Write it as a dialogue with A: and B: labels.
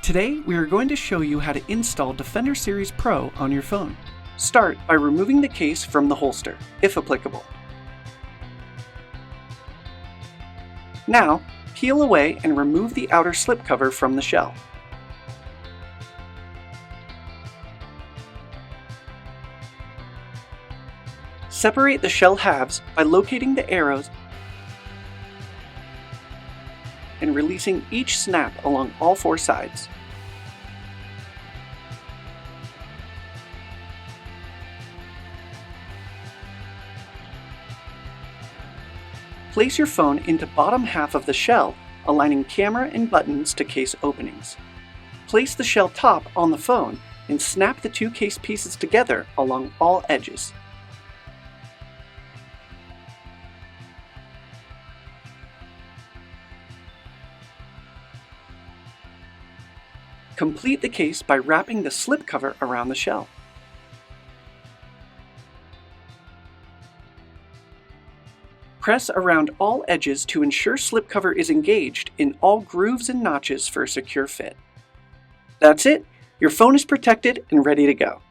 A: Today, we are going to show you how to install Defender Series Pro on your phone. Start by removing the case from the holster, if applicable. Now, peel away and remove the outer slipcover from the shell. Separate the shell halves by locating the arrows and releasing each snap along all four sides. Place your phone into bottom half of the shell, aligning camera and buttons to case openings. Place the shell top on the phone and snap the two case pieces together along all edges. Complete the case by wrapping the slipcover around the shell. Press around all edges to ensure slipcover is engaged in all grooves and notches for a secure fit. That's it! Your phone is protected and ready to go.